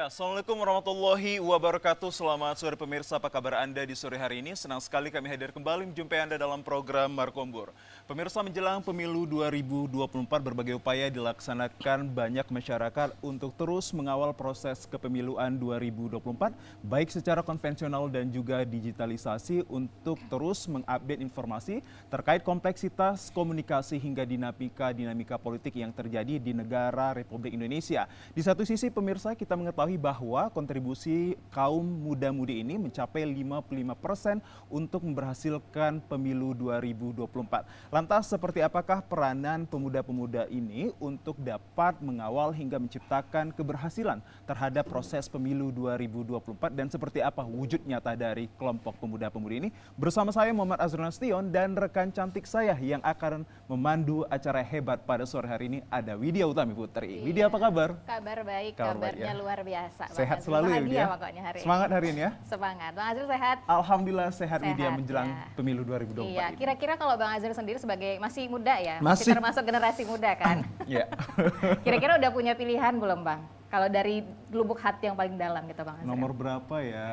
Ya, Assalamualaikum warahmatullahi wabarakatuh. Selamat sore pemirsa, apa kabar Anda di sore hari ini? Senang sekali kami hadir kembali menjumpai Anda dalam program Markombur. Pemirsa, menjelang pemilu 2024 berbagai upaya dilaksanakan banyak masyarakat untuk terus mengawal proses kepemiluan 2024, baik secara konvensional dan juga digitalisasi untuk terus mengupdate informasi terkait kompleksitas komunikasi hingga dinamika politik yang terjadi di negara Republik Indonesia. Di satu sisi pemirsa, kita mengetahui bahwa kontribusi kaum muda-mudi ini mencapai 55% untuk memberhasilkan pemilu 2024. Lantas seperti apakah peranan pemuda-pemuda ini untuk dapat mengawal hingga menciptakan keberhasilan terhadap proses pemilu 2024 dan seperti apa wujud nyata dari kelompok pemuda-pemudi ini? Bersama saya Muhammad Azrul Nasution dan rekan cantik saya yang akan memandu acara hebat pada sore hari ini ada Widya Utami Putri. Widya, apa kabar? Kabar baik, ya. kabarnya luar biasa. Sehat selalu ya Widya? Pokoknya hari Semangat ini. hari ini ya? Semangat. Bang Azrul sehat? Alhamdulillah sehat Widya Sehat, menjelang ya. pemilu 2024 Iya, ini. kira-kira kalau Bang Azrul sendiri sebagai masih muda ya, Masih. termasuk generasi muda kan? Iya. Kira-kira udah punya pilihan belum Bang? Kalau dari lubuk hati yang paling dalam gitu Bang Azrul. Nomor berapa ya?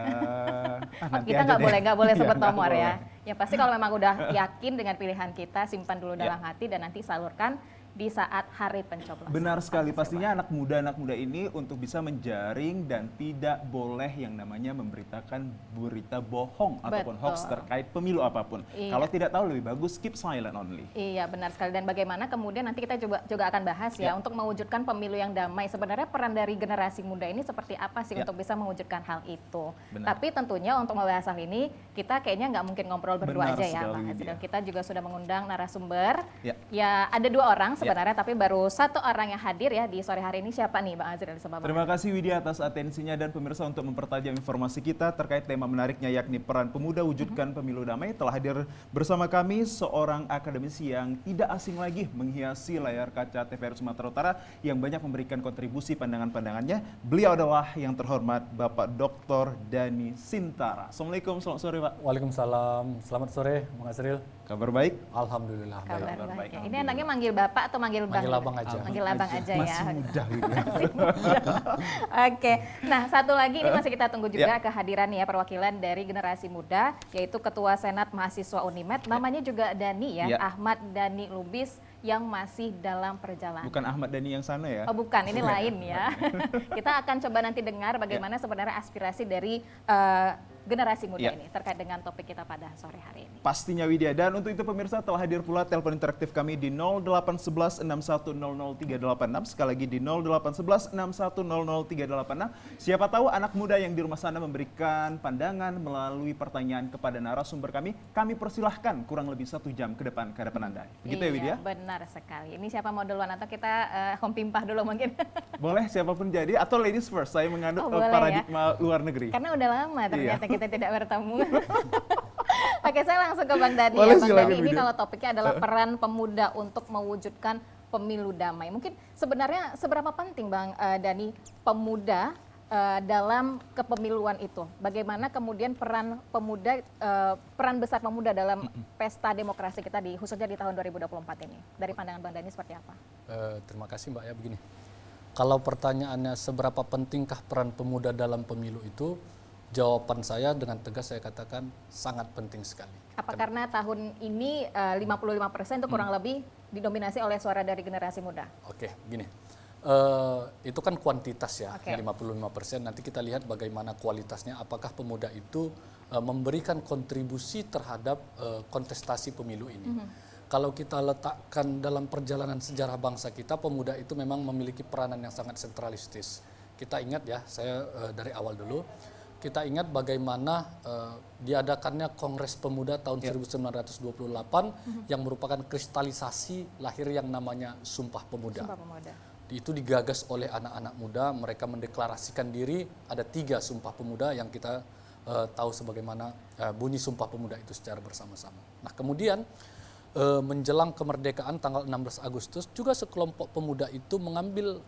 Nanti Kita aja deh. nggak boleh Iya, sebut nggak nomor ya. boleh. Ya pasti kalau memang udah yakin dengan pilihan kita, simpan dulu Ya. dalam hati dan nanti salurkan di saat hari pencoblosan. Benar sekali, pastinya anak muda ini untuk bisa menjaring dan tidak boleh yang namanya memberitakan berita bohong ataupun Betul. hoax terkait pemilu apapun. Iya. Kalau tidak tahu lebih bagus keep silent only. Iya benar sekali, dan bagaimana kemudian nanti kita juga akan bahas ya untuk mewujudkan pemilu yang damai. Sebenarnya peran dari generasi muda ini seperti apa sih untuk bisa mewujudkan hal itu. Benar. Tapi tentunya untuk membahas hal ini kita kayaknya nggak mungkin ngobrol berdua Benar aja ya sekali, Bang Widya. Azril. Kita juga sudah mengundang narasumber. Ya. Ya ada dua orang sebenarnya, tapi baru satu orang yang hadir ya di sore hari ini. Siapa nih Bang Azril? Terima kasih Widya atas atensinya dan pemirsa untuk mempertajam informasi kita terkait tema menariknya yakni peran pemuda wujudkan pemilu damai. Telah hadir bersama kami seorang akademisi yang tidak asing lagi menghiasi layar kaca TVRI Sumatera Utara yang banyak memberikan kontribusi pandangan-pandangannya. Beliau adalah yang terhormat Bapak Dr. Dhani Sintara. Assalamualaikum, selamat sore Pak. Waalaikumsalam, selamat sore Bang Azril. Kabar baik? Alhamdulillah baik. Kabar baik, baik. Ya. Ini alhamdulillah. enaknya manggil Bapak atau manggil Bang? Manggil abang aja. Manggil abang aja ya. Masih muda Widya. Oke, nah satu lagi ini masih kita tunggu juga kehadiran ya perwakilan dari generasi muda, yaitu Ketua Senat Mahasiswa Unimed, namanya juga Dhani ya, Ya. Ahmad Dhani Lubis yang masih dalam perjalanan. Bukan Ahmad Dhani yang sana ya? Oh bukan, ini lain ya. Kita akan coba nanti dengar bagaimana sebenarnya aspirasi dari generasi muda ini terkait dengan topik kita pada sore hari ini. Pastinya Widya, dan untuk itu pemirsa telah hadir pula telepon interaktif kami di 0811 6100 386, sekali lagi di 0811 6100 386. Siapa tahu anak muda yang di rumah sana memberikan pandangan melalui pertanyaan kepada narasumber kami persilahkan kurang lebih 1 jam ke depan Anda. Begitu ya Widya? Benar sekali. Ini siapa mau duluan atau kita home pimpah dulu mungkin? Boleh siapapun jadi, atau ladies first, saya menganut boleh paradigma luar negeri. Karena udah lama ternyata Iya. kita tidak bertemu. Oke, saya langsung ke Bang Dhani. Boleh, Bang silakan, Dhani, ini Widya. kalau topiknya adalah peran pemuda untuk mewujudkan pemilu damai. Mungkin sebenarnya seberapa penting Bang Dhani pemuda dalam kepemiluan itu? Bagaimana kemudian peran pemuda, peran besar pemuda dalam pesta demokrasi kita khususnya di tahun 2024 ini? Dari pandangan Bang Dhani seperti apa? Terima kasih Mbak ya, begini. Kalau pertanyaannya seberapa pentingkah peran pemuda dalam pemilu itu, jawaban saya dengan tegas saya katakan sangat penting sekali. Apa karena tahun ini 55% itu kurang lebih didominasi oleh suara dari generasi muda? Oke, gini. Itu kan kuantitas ya, Oke. 55%. Nanti kita lihat bagaimana kualitasnya, apakah pemuda itu memberikan kontribusi terhadap kontestasi pemilu ini. Kalau kita letakkan dalam perjalanan sejarah bangsa kita, pemuda itu memang memiliki peranan yang sangat sentralistis. Kita ingat ya, saya dari awal dulu, kita ingat bagaimana diadakannya Kongres Pemuda tahun 1928 yang merupakan kristalisasi lahir yang namanya Sumpah Pemuda. Sumpah Pemuda. Itu digagas oleh anak-anak muda, mereka mendeklarasikan diri, ada 3 Sumpah Pemuda yang kita tahu sebagaimana bunyi Sumpah Pemuda itu secara bersama-sama. Nah kemudian menjelang kemerdekaan tanggal 16 Agustus juga sekelompok pemuda itu mengambil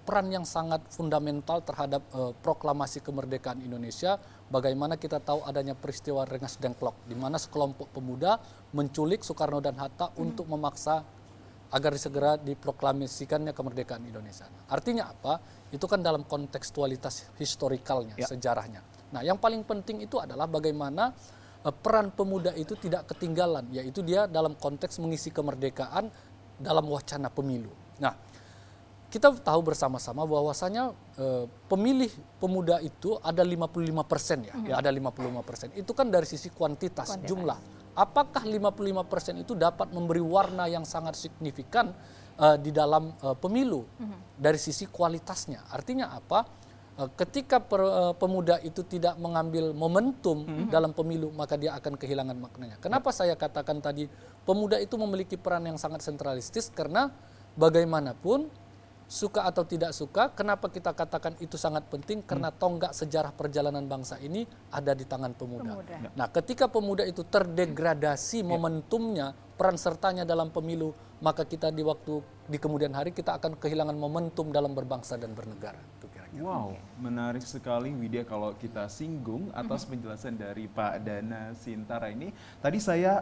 peran yang sangat fundamental terhadap proklamasi kemerdekaan Indonesia. Bagaimana kita tahu adanya peristiwa Rengas Dengklok di mana sekelompok pemuda menculik Soekarno dan Hatta untuk memaksa agar segera diproklamasikannya kemerdekaan Indonesia. Artinya apa? Itu kan dalam kontekstualitas historikalnya, sejarahnya. Nah, yang paling penting itu adalah bagaimana peran pemuda itu tidak ketinggalan, yaitu dia dalam konteks mengisi kemerdekaan dalam wacana pemilu. Nah, kita tahu bersama-sama bahwasanya pemilih pemuda itu ada 55% ya, ada 55%. Itu kan dari sisi kuantitas, jumlah. Apakah 55% itu dapat memberi warna yang sangat signifikan di dalam pemilu dari sisi kualitasnya? Artinya apa? Ketika pemuda itu tidak mengambil momentum dalam pemilu, maka dia akan kehilangan maknanya. Kenapa saya katakan tadi pemuda itu memiliki peran yang sangat sentralistis? Karena bagaimanapun, suka atau tidak suka, kenapa kita katakan itu sangat penting? Karena tonggak sejarah perjalanan bangsa ini ada di tangan pemuda. Nah, ketika pemuda itu terdegradasi momentumnya, peran sertanya dalam pemilu, maka kita di kemudian hari kita akan kehilangan momentum dalam berbangsa dan bernegara. Wow, menarik sekali Widya kalau kita singgung atas penjelasan dari Pak Dana Sintara ini. Tadi saya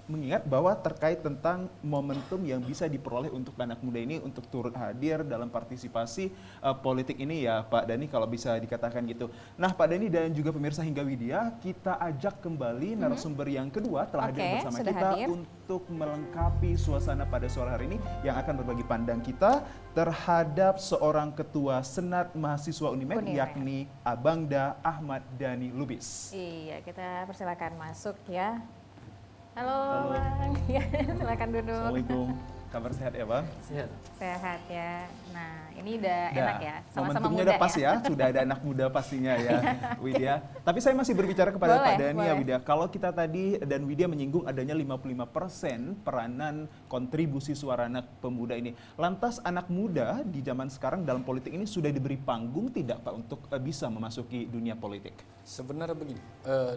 mengingat bahwa terkait tentang momentum yang bisa diperoleh untuk anak muda ini untuk turut hadir dalam partisipasi politik ini ya Pak Dani, kalau bisa dikatakan gitu. Nah Pak Dani dan juga pemirsa Hingga Widya, kita ajak kembali narasumber yang kedua telah hadir bersama kita untuk melengkapi suasana pada sore hari ini yang akan berbagi pandang kita terhadap seorang ketua Senat Mahasiswa Unimed yakni Abangda Ahmad Dhani Lubis. Iya, kita persilakan masuk ya. Halo. Bang, ya, silakan duduk. Assalamualaikum, kabar sehat ya Bang? Sehat ya. Nah ini udah enak ya, sama-sama momentumnya muda udah pas ya, sudah ada anak muda pastinya ya Widya. Tapi saya masih berbicara kepada Pak Dhani ya Widya. Kalau kita tadi dan Widya menyinggung adanya 55% peranan kontribusi suara anak pemuda ini. Lantas anak muda di zaman sekarang dalam politik ini sudah diberi panggung tidak Pak untuk bisa memasuki dunia politik? Sebenarnya begini,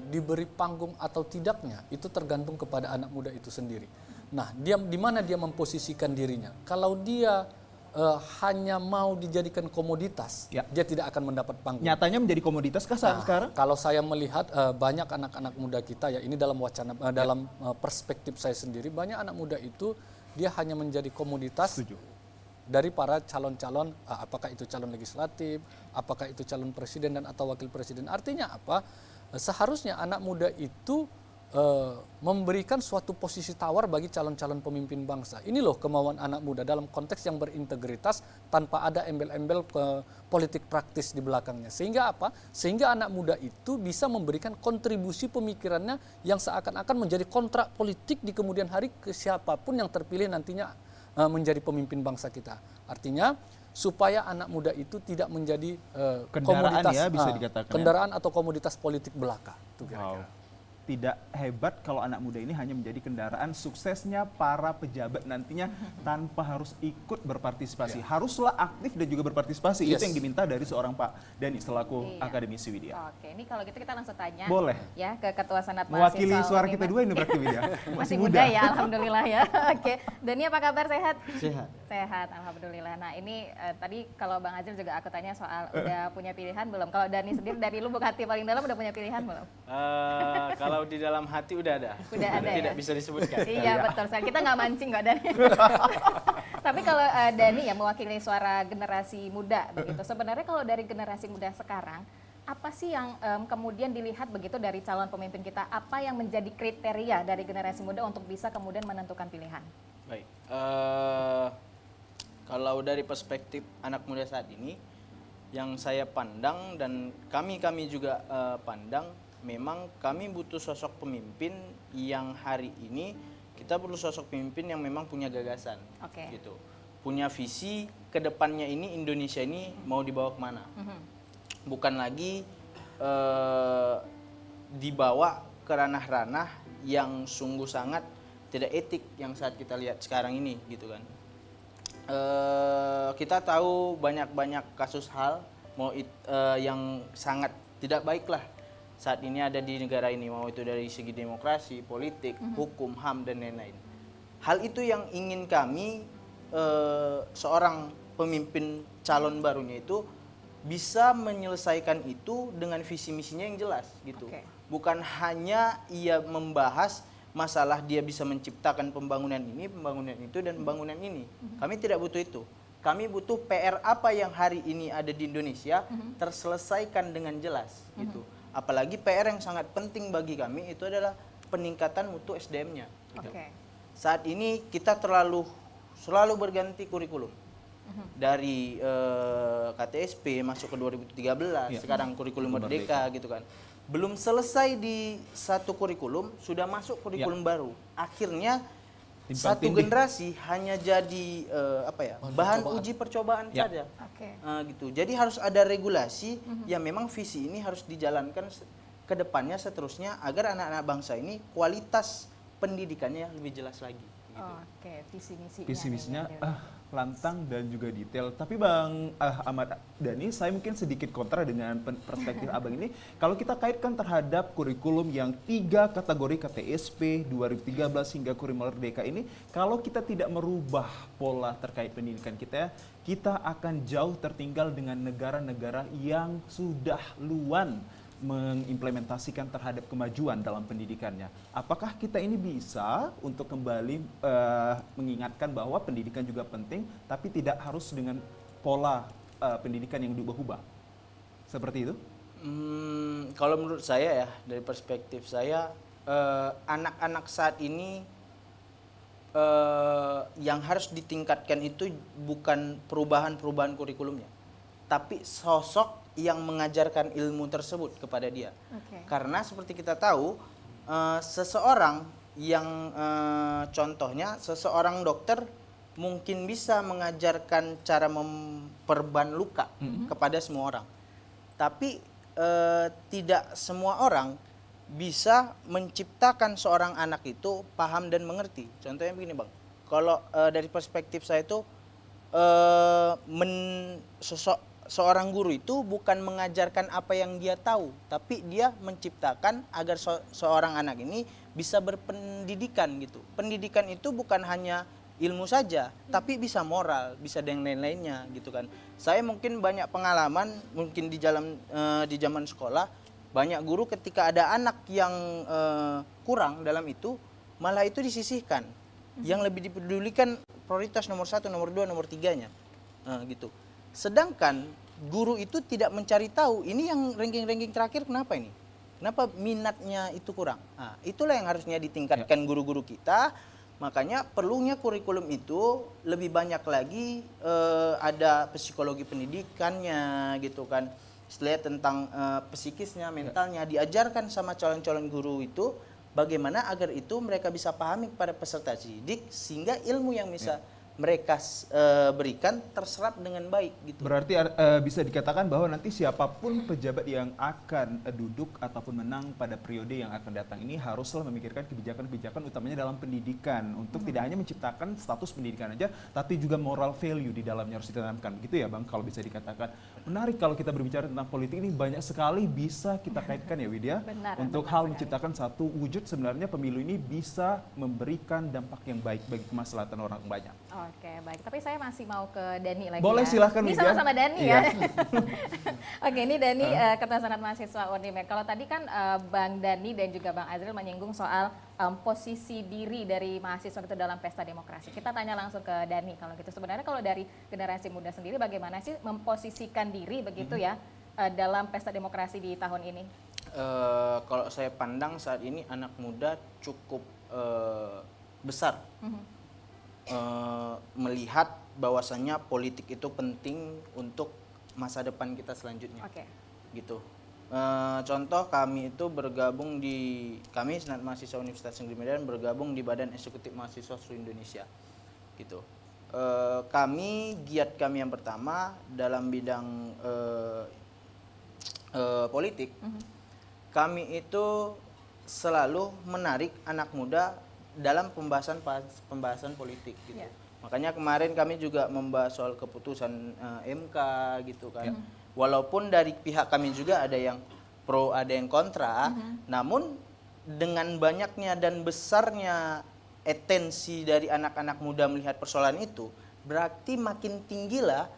diberi panggung atau tidaknya itu tergantung kepada anak muda itu sendiri. Nah, dia di mana dia memposisikan dirinya. Kalau dia hanya mau dijadikan komoditas, dia tidak akan mendapat panggung. Nyatanya menjadi komoditas kah saat sekarang? Kalau saya melihat banyak anak-anak muda kita ya, ini dalam wacana dalam perspektif saya sendiri, banyak anak muda itu dia hanya menjadi komoditas. Setuju. Dari para calon-calon, apakah itu calon legislatif, apakah itu calon presiden dan atau wakil presiden. Artinya apa? Seharusnya anak muda itu memberikan suatu posisi tawar bagi calon-calon pemimpin bangsa. Ini loh kemauan anak muda dalam konteks yang berintegritas tanpa ada embel-embel politik praktis di belakangnya. Sehingga apa? Sehingga anak muda itu bisa memberikan kontribusi pemikirannya yang seakan-akan menjadi kontrak politik di kemudian hari ke siapapun yang terpilih nantinya menjadi pemimpin bangsa kita. Artinya supaya anak muda itu tidak menjadi komoditas, ya, bisa dikatakan kendaraan atau komoditas politik belaka. Wow. Tidak hebat kalau anak muda ini hanya menjadi kendaraan suksesnya para pejabat nantinya tanpa harus ikut berpartisipasi. Haruslah aktif dan juga berpartisipasi. Itu yang diminta dari seorang Pak Dhani selaku akademisi Widya. Oke, ini kalau gitu kita langsung tanya. Boleh. Ya, ke Ketua Senat Mahasiswa. Mewakili suara kita dua ini berarti Widya. Masih muda ya, alhamdulillah ya. Oke, Dhani apa kabar, sehat? Sehat. Sehat, alhamdulillah. Nah ini tadi kalau Bang Azim juga aku tanya soal udah punya pilihan belum? Kalau Dhani sendiri dari lubuk hati paling dalam udah punya pilihan belum? Kalau di dalam hati udah ada. Udah ada Tidak ya? bisa disebutkan. Iya betul, kita nggak mancing kok Dhani. Tapi kalau Dhani ya mewakili suara generasi muda begitu. Sebenarnya kalau dari generasi muda sekarang, apa sih yang kemudian dilihat begitu dari calon pemimpin kita? Apa yang menjadi kriteria dari generasi muda untuk bisa kemudian menentukan pilihan? Baik. Kalau dari perspektif anak muda saat ini, yang saya pandang dan kami juga pandang, memang kami butuh sosok pemimpin yang hari ini kita perlu sosok pemimpin yang memang punya gagasan, gitu, punya visi kedepannya ini Indonesia ini mau dibawa kemana, bukan lagi dibawa ke ranah-ranah yang sungguh sangat tidak etik yang saat kita lihat sekarang ini, gitu kan. Kita tahu banyak kasus hal yang sangat tidak baik lah saat ini ada di negara ini, mau itu dari segi demokrasi, politik, hukum, HAM dan lain-lain. Hal itu yang ingin kami seorang pemimpin calon barunya itu bisa menyelesaikan itu dengan visi misinya yang jelas gitu. Bukan hanya ia membahas masalah dia bisa menciptakan pembangunan ini, pembangunan itu, dan pembangunan ini. Kami tidak butuh itu. Kami butuh PR apa yang hari ini ada di Indonesia terselesaikan dengan jelas gitu. Apalagi PR yang sangat penting bagi kami itu adalah peningkatan mutu SDM-nya. Gitu. Oke. Saat ini kita selalu berganti kurikulum. Dari KTSP masuk ke 2013, sekarang kurikulum Merdeka gitu kan. Belum selesai di satu kurikulum, sudah masuk kurikulum baru. Akhirnya satu generasi hanya jadi bahan uji percobaan saja. Oke. Gitu. Jadi harus ada regulasi yang memang visi ini harus dijalankan ke depannya seterusnya agar anak-anak bangsa ini kualitas pendidikannya lebih jelas lagi. Gitu. Oke, visi misinya. Visi misinya nih, ya. lantang dan juga detail. Tapi Bang Ahmad Dhani, saya mungkin sedikit kontra dengan perspektif Abang ini. Kalau kita kaitkan terhadap kurikulum yang 3 kategori KTSP 2013 hingga kurikulum Merdeka ini, kalau kita tidak merubah pola terkait pendidikan kita akan jauh tertinggal dengan negara-negara yang sudah luan mengimplementasikan terhadap kemajuan dalam pendidikannya. Apakah kita ini bisa untuk kembali mengingatkan bahwa pendidikan juga penting, tapi tidak harus dengan pola pendidikan yang diubah-ubah? Seperti itu? Kalau menurut saya ya, dari perspektif saya, anak-anak saat ini yang harus ditingkatkan itu bukan perubahan-perubahan kurikulumnya, tapi sosok yang mengajarkan ilmu tersebut kepada dia. Karena seperti kita tahu, seseorang yang contohnya seseorang dokter mungkin bisa mengajarkan cara memperban luka kepada semua orang. Tapi tidak semua orang bisa menciptakan seorang anak itu paham dan mengerti. Contohnya begini Bang, kalau dari perspektif saya itu seorang guru itu bukan mengajarkan apa yang dia tahu, tapi dia menciptakan agar seorang anak ini bisa berpendidikan gitu. Pendidikan itu bukan hanya ilmu saja, tapi bisa moral, bisa dan lain-lainnya gitu kan. Saya mungkin banyak pengalaman mungkin di zaman sekolah, banyak guru ketika ada anak yang kurang dalam itu, malah itu disisihkan. Yang lebih dipedulikan prioritas nomor 1, nomor 2, nomor 3-nya. Gitu. Sedangkan guru itu tidak mencari tahu ini yang ranking-ranking terakhir kenapa ini? Kenapa minatnya itu kurang? Nah, itulah yang harusnya ditingkatkan guru-guru kita. Makanya perlunya kurikulum itu lebih banyak lagi ada psikologi pendidikannya gitu kan. Setelah tentang psikisnya, mentalnya diajarkan sama calon-calon guru itu bagaimana agar itu mereka bisa pahami kepada peserta didik sehingga ilmu yang bisa mereka berikan terserap dengan baik gitu. Berarti bisa dikatakan bahwa nanti siapapun pejabat yang akan duduk ataupun menang pada periode yang akan datang ini haruslah memikirkan kebijakan-kebijakan utamanya dalam pendidikan untuk tidak hanya menciptakan status pendidikan aja, tapi juga moral value di dalamnya harus ditanamkan. Begitu ya Bang, kalau bisa dikatakan. Menarik kalau kita berbicara tentang politik ini banyak sekali bisa kita kaitkan ya Widya. Untuk hal menciptakan satu wujud sebenarnya pemilu ini bisa memberikan dampak yang baik bagi kemaslahatan orang banyak. Oke, baik. Tapi saya masih mau ke Dhani lagi. Boleh, silahkan Ini Widya. sama-sama Dhani Iya. ya. Oke, ini Dhani Ketua Senat Mahasiswa Unimed. Kalau tadi kan Bang Dhani dan juga Bang Azril menyinggung soal posisi diri dari mahasiswa itu dalam pesta demokrasi. Kita tanya langsung ke Dhani kalau gitu. Sebenarnya kalau dari generasi muda sendiri bagaimana sih memposisikan diri begitu ya dalam pesta demokrasi di tahun ini? Kalau saya pandang saat ini anak muda cukup besar. Melihat bahwasannya politik itu penting untuk masa depan kita selanjutnya. Gitu. Contoh kami itu kami Senat Mahasiswa Universitas Negeri Medan bergabung di Badan Eksekutif Mahasiswa Seluruh Indonesia. Gitu. Giat kami yang pertama dalam bidang politik, kami itu selalu menarik anak muda dalam pembahasan politik gitu. Makanya kemarin kami juga membahas soal keputusan MK gitu kan. Walaupun dari pihak kami juga ada yang pro, ada yang kontra, namun dengan banyaknya dan besarnya atensi dari anak-anak muda melihat persoalan itu, berarti makin tinggilah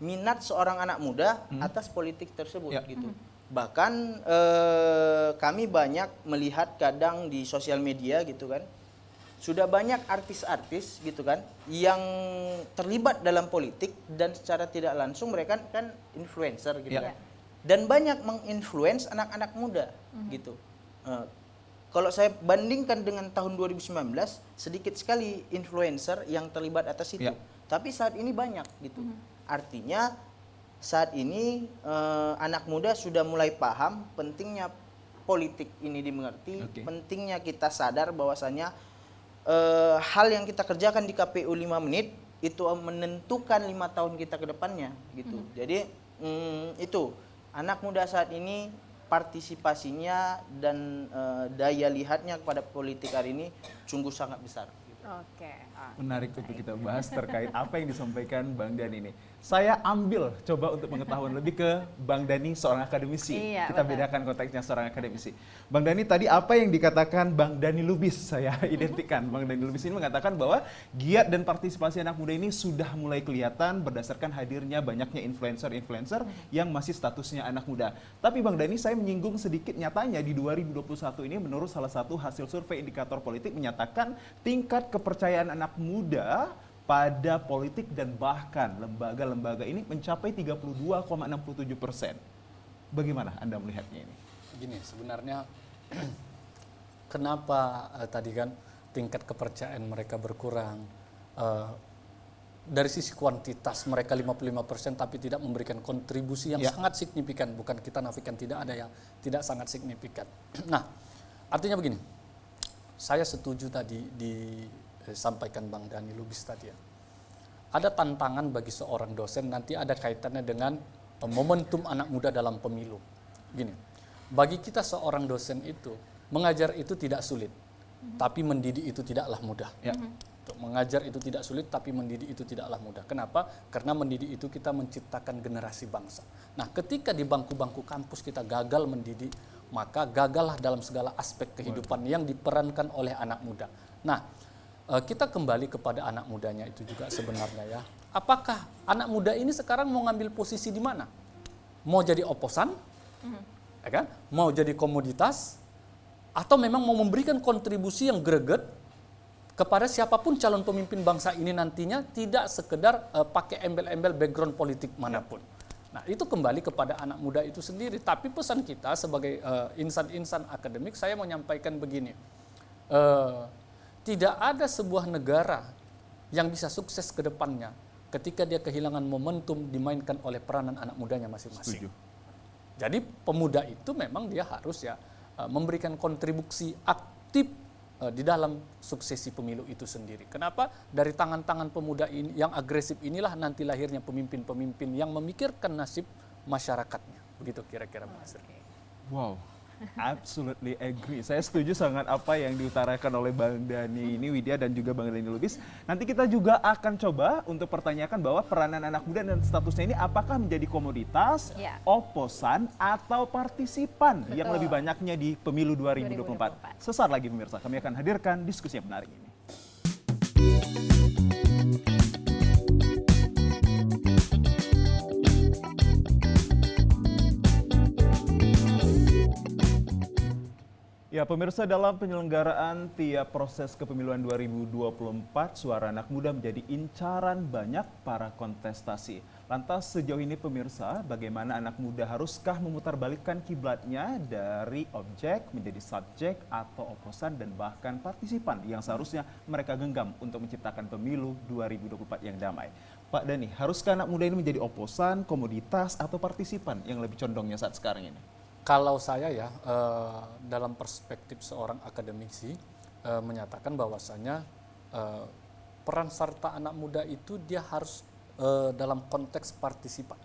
minat seorang anak muda atas politik tersebut gitu. Bahkan kami banyak melihat kadang di sosial media gitu kan, sudah banyak artis-artis gitu kan yang terlibat dalam politik dan secara tidak langsung mereka kan influencer gitu Ya. kan. Dan banyak menginfluence anak-anak muda gitu. Kalau saya bandingkan dengan tahun 2019, sedikit sekali influencer yang terlibat atas itu. Ya. Tapi saat ini banyak gitu. Artinya saat ini anak muda sudah mulai paham pentingnya politik ini dimengerti, Oke. pentingnya kita sadar bahwasanya hal yang kita kerjakan di KPU 5 menit itu menentukan 5 tahun kita ke depannya gitu. Jadi itu anak muda saat ini partisipasinya dan daya lihatnya kepada politik hari ini sungguh sangat besar. Oke. Menarik untuk kita bahas terkait apa yang disampaikan Bang Dani ini. Saya ambil coba untuk pengetahuan lebih ke Bang Dani seorang akademisi. Iya, Kita benar. bedakan konteksnya seorang akademisi. Bang Dani tadi apa yang dikatakan Bang Dani Lubis saya identikan. Bang Dani Lubis ini mengatakan bahwa giat dan partisipasi anak muda ini sudah mulai kelihatan berdasarkan hadirnya banyaknya influencer-influencer yang masih statusnya anak muda. Tapi Bang Dani saya menyinggung sedikit nyatanya di 2021 ini menurut salah satu hasil survei indikator politik menyatakan tingkat kepercayaan anak muda pada politik dan bahkan lembaga-lembaga ini mencapai 32,67%. Bagaimana Anda melihatnya ini? Gini, sebenarnya kenapa tadi kan tingkat kepercayaan mereka berkurang. Dari sisi kuantitas mereka 55% tapi tidak memberikan kontribusi yang Ya. sangat signifikan. Bukan kita nafikan tidak ada yang tidak sangat signifikan. Nah, artinya begini. Saya setuju tadi disampaikan Bang Dani Lubis tadi ya. Ada tantangan bagi seorang dosen, nanti ada kaitannya dengan momentum anak muda dalam pemilu. Gini, bagi kita seorang dosen itu, mengajar itu tidak sulit, tapi mendidik itu tidaklah mudah. Ya. Mengajar itu tidak sulit, tapi mendidik itu tidaklah mudah. Kenapa? Karena mendidik itu kita menciptakan generasi bangsa. Nah, ketika di bangku-bangku kampus kita gagal mendidik, maka gagallah dalam segala aspek kehidupan yang diperankan oleh anak muda. Nah, kita kembali kepada anak mudanya itu juga sebenarnya ya. Apakah anak muda ini sekarang mau ngambil posisi di mana? Mau jadi oposan? Ya kan? Mau jadi komoditas? Atau memang mau memberikan kontribusi yang greget kepada siapapun calon pemimpin bangsa ini nantinya, tidak sekedar pakai embel-embel background politik manapun. Nah, itu kembali kepada anak muda itu sendiri. Tapi pesan kita sebagai insan-insan akademik, saya mau menyampaikan begini. Tidak ada sebuah negara yang bisa sukses ke depannya ketika dia kehilangan momentum dimainkan oleh peranan anak mudanya masing-masing. Setuju. Jadi pemuda itu memang dia harus ya memberikan kontribusi aktif di dalam suksesi pemilu itu sendiri. Kenapa? Dari tangan-tangan pemuda ini yang agresif inilah nanti lahirnya pemimpin-pemimpin yang memikirkan nasib masyarakatnya. Begitu kira-kira Mas. Wow, absolutely agree. Saya setuju sangat apa yang diutarakan oleh Bang Dani ini, Widya dan juga Bang Dani Lubis. Nanti kita juga akan coba untuk pertanyakan bahwa peranan anak muda dan statusnya ini apakah menjadi komoditas, Ya. oposan, atau partisipan yang Betul. lebih banyaknya di pemilu 2024. 2024. Sesaat lagi pemirsa, kami akan hadirkan diskusi yang menarik ini. Ya pemirsa, dalam penyelenggaraan tiap proses kepemiluan 2024, suara anak muda menjadi incaran banyak para kontestasi. Lantas sejauh ini pemirsa, bagaimana anak muda haruskah memutarbalikkan kiblatnya dari objek menjadi subjek atau oposan dan bahkan partisipan yang seharusnya mereka genggam untuk menciptakan pemilu 2024 yang damai. Pak Dani, haruskah anak muda ini menjadi oposan, komoditas, atau partisipan yang lebih condongnya saat sekarang ini? Kalau saya ya dalam perspektif seorang akademisi menyatakan bahwasanya peran serta anak muda itu dia harus dalam konteks partisipan.